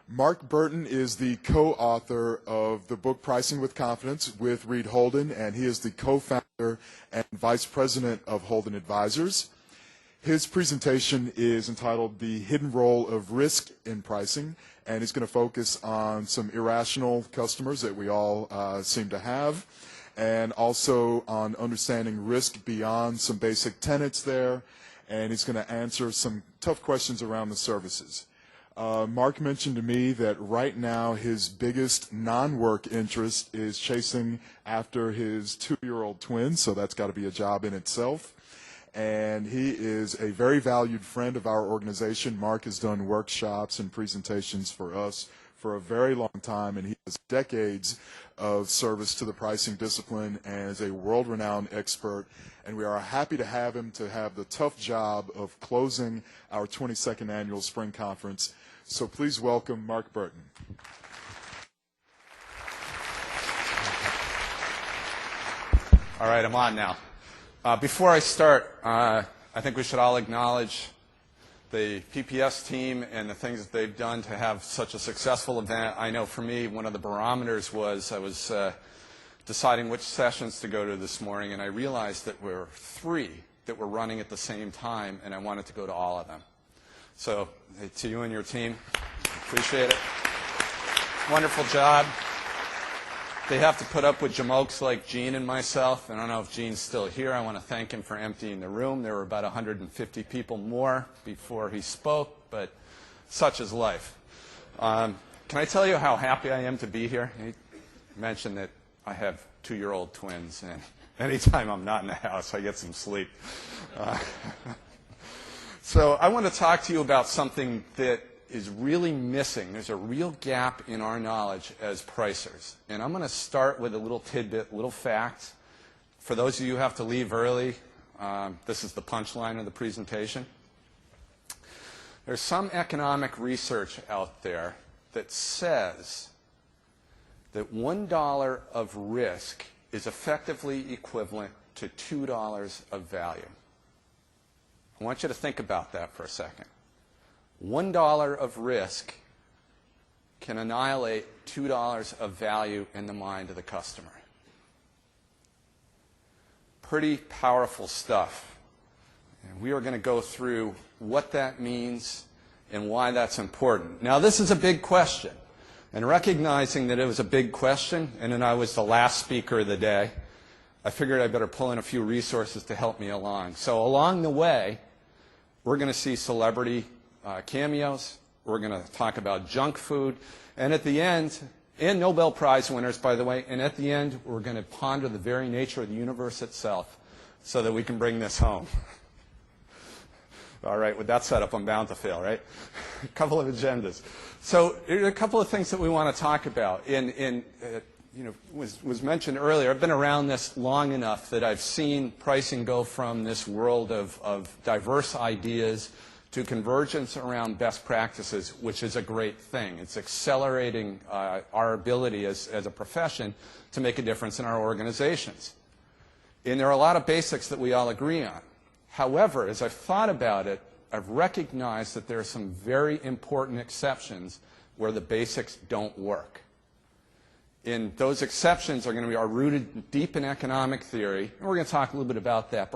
Mark Burton is the co-author of the book Pricing with Confidence with Reed Holden, and he is the co-founder and vice president of Holden Advisors. His presentation is entitled The Hidden Role of Risk in Pricing, and he's going to focus on some irrational customers that we all seem to have, and also on understanding risk beyond some basic tenets there, and he's going to answer some tough questions around the services. Mark mentioned to me that right now his biggest non-work interest is chasing after his 2-year-old twin, so that's got to be a job in itself. And he is a very valued friend of our organization. Mark has done workshops and presentations for us for a very long time, and he has decades of service to the pricing discipline and is a world-renowned expert. And we are happy to have him to have the tough job of closing our 22nd annual spring conference. So please welcome Mark Burton. All right, I'm on now. Before I start, I think we should all acknowledge the PPS team and the things that they've done to have such a successful event. I know for me, one of the barometers was I was deciding which sessions to go to this morning, and I realized that there were 3 that were running at the same time, and I wanted to go to all of them. So to you and your team, appreciate it. Wonderful job. They have to put up with jamokes like Gene and myself. I don't know if Gene's still here. I want to thank him for emptying the room. There were about 150 people more before he spoke, but such is life. Can I tell you how happy I am to be here? He mentioned that I have 2-year-old twins, and anytime I'm not in the house, I get some sleep. So I want to talk to you about something that is really missing. There's a real gap in our knowledge as pricers. And I'm going to start with a little tidbit, little fact. For those of you who have to leave early, this is the punchline of the presentation. There's some economic research out there that says that $1 of risk is effectively equivalent to $2 of value. I want you to think about that for a second. $1 of risk can annihilate $2 of value in the mind of the customer. Pretty powerful stuff. And we are going to go through what that means and why that's important. Now, this is a big question. And recognizing that it was a big question, and then I was the last speaker of the day, I figured I better pull in a few resources to help me along. So along the way, we're going to see celebrity cameos. We're going to talk about junk food. And at the end, and Nobel Prize winners, by the way, and at the end, we're going to ponder the very nature of the universe itself so that we can bring this home. All right, with that setup, I'm bound to fail, right? A couple of agendas. So there are a couple of things that we want to talk about. Was mentioned earlier, I've been around this long enough that I've seen pricing go from this world of diverse ideas to convergence around best practices, which is a great thing. It's accelerating our ability as a profession to make a difference in our organizations. And there are a lot of basics that we all agree on. However, as I've thought about it, I've recognized that there are some very important exceptions where the basics don't work. And those exceptions are rooted deep in economic theory, and we're going to talk a little bit about that.